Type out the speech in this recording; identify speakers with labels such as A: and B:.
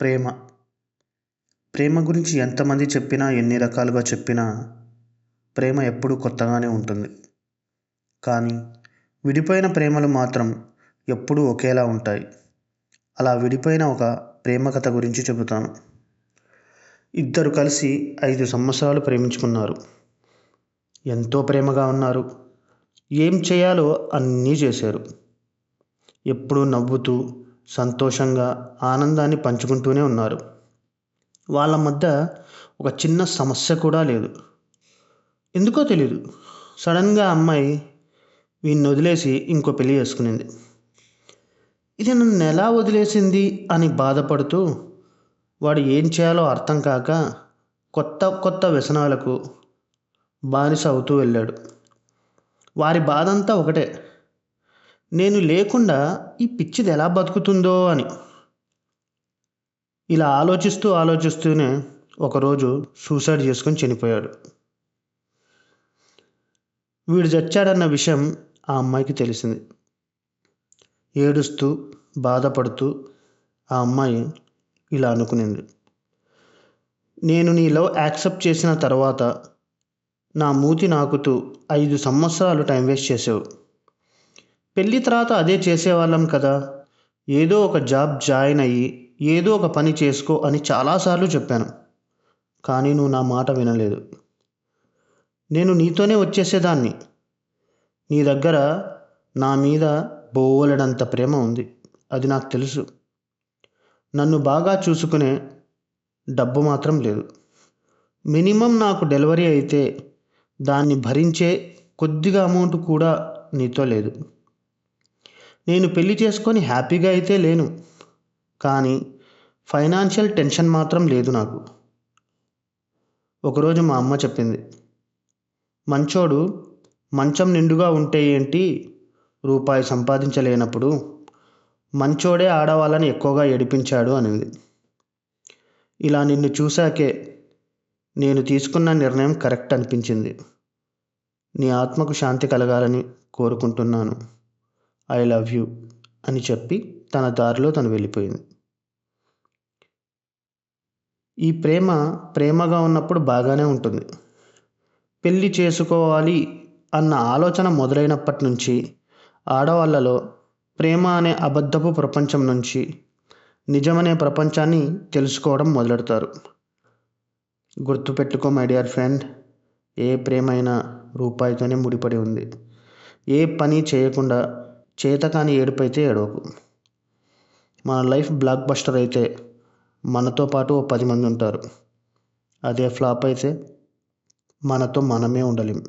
A: ప్రేమ ప్రేమ గురించి ఎంతమంది చెప్పినా ఎన్ని రకాలుగా చెప్పినా ప్రేమ ఎప్పుడూ కొత్తగానే ఉంటుంది. కానీ విడిపోయిన ప్రేమలు మాత్రం ఎప్పుడూ ఒకేలా ఉంటాయి. అలా విడిపోయిన ఒక ప్రేమ కథ గురించి చెబుతాను. ఇద్దరు కలిసి 5 సంవత్సరాలు ప్రేమించుకున్నారు. ఎంతో ప్రేమగా ఉన్నారు. ఏం చేయాలో అన్నీ చేశారు. ఎప్పుడూ నవ్వుతూ సంతోషంగా ఆనందాన్ని పంచుకుంటూనే ఉన్నారు. వాళ్ళ మధ్య ఒక చిన్న సమస్య కూడా లేదు. ఎందుకో తెలీదు, సడన్గా అమ్మాయి వీడిని వదిలేసి ఇంకో పెళ్లి చేసుకునింది. ఇది నన్ను ఎలా వదిలేసింది అని బాధపడుతూ వాడు ఏం చేయాలో అర్థం కాక కొత్త కొత్త వ్యసనాలకు బానిస అవుతూ వెళ్ళాడు. వారి బాధ అంతా ఒకటే, నేను లేకుండా ఈ పిచ్చిది ఎలా బతుకుతుందో అని. ఇలా ఆలోచిస్తూనే ఒకరోజు సూసైడ్ చేసుకొని చనిపోయాడు. వీడు చచ్చాడన్న విషయం ఆ అమ్మాయికి తెలిసింది. ఏడుస్తూ బాధపడుతూ ఆ అమ్మాయి ఇలా అనుకునింది, నేను నీ లవ్ యాక్సెప్ట్ చేసిన తర్వాత నా మూతి నాకుతూ 5 సంవత్సరాలు టైం వేస్ట్ చేసావు. పెళ్ళి తర్వాత అదే చేసేవాళ్ళం కదా, ఏదో ఒక జాబ్ జాయిన్ అయ్యి ఏదో ఒక పని చేసుకో అని చాలాసార్లు చెప్పాను. కానీ నువ్వు నా మాట వినలేదు. నేను నీతోనే వచ్చేసేదాన్ని. నీ దగ్గర నా మీద బోలెడంత ప్రేమ ఉంది, అది నాకు తెలుసు. నన్ను బాగా చూసుకునే డబ్బు మాత్రం లేదు. మినిమం నాకు డెలివరీ అయితే దాన్ని భరించే కొద్దిగా అమౌంట్ కూడా నీతో లేదు. నేను పెళ్లి చేసుకొని హ్యాపీగా అయితే లేను, కానీ ఫైనాన్షియల్ టెన్షన్ మాత్రం లేదు నాకు. ఒకరోజు మా అమ్మ చెప్పింది, మంచోడు మంచం నిండుగా ఉంటే ఏంటి, రూపాయి సంపాదించలేనప్పుడు మంచోడే ఆడవాళ్ళని ఎక్కువగా ఏడిపించాడు అనింది. ఇలా నిన్ను చూశాకే నేను తీసుకున్న నిర్ణయం కరెక్ట్ అనిపించింది. నీ ఆత్మకు శాంతి కలగాలని కోరుకుంటున్నాను. ఐ లవ్ యూ అని చెప్పి తన దారిలో తను వెళ్ళిపోయింది. ఈ ప్రేమగా ఉన్నప్పుడు బాగానే ఉంటుంది. పెళ్ళి చేసుకోవాలి అన్న ఆలోచన మొదలైనప్పటి నుంచి ఆడవాళ్ళలో ప్రేమ అనే అబద్ధపు ప్రపంచం నుంచి నిజమనే ప్రపంచాన్ని తెలుసుకోవడం మొదలెడతారు. గుర్తుపెట్టుకో మై డియర్ ఫ్రెండ్, ఏ ప్రేమైనా రూపాయితోనే ముడిపడి ఉంది. ఏ పని చేయకుండా చేతకాని ఏడుపైతే ఏడవకు. మన లైఫ్ బ్లాక్ బస్టర్ అయితే మనతో పాటు ఓ 10 మంది ఉంటారు. అదే ఫ్లాప్ అయితే మనతో మనమే ఉండలేం.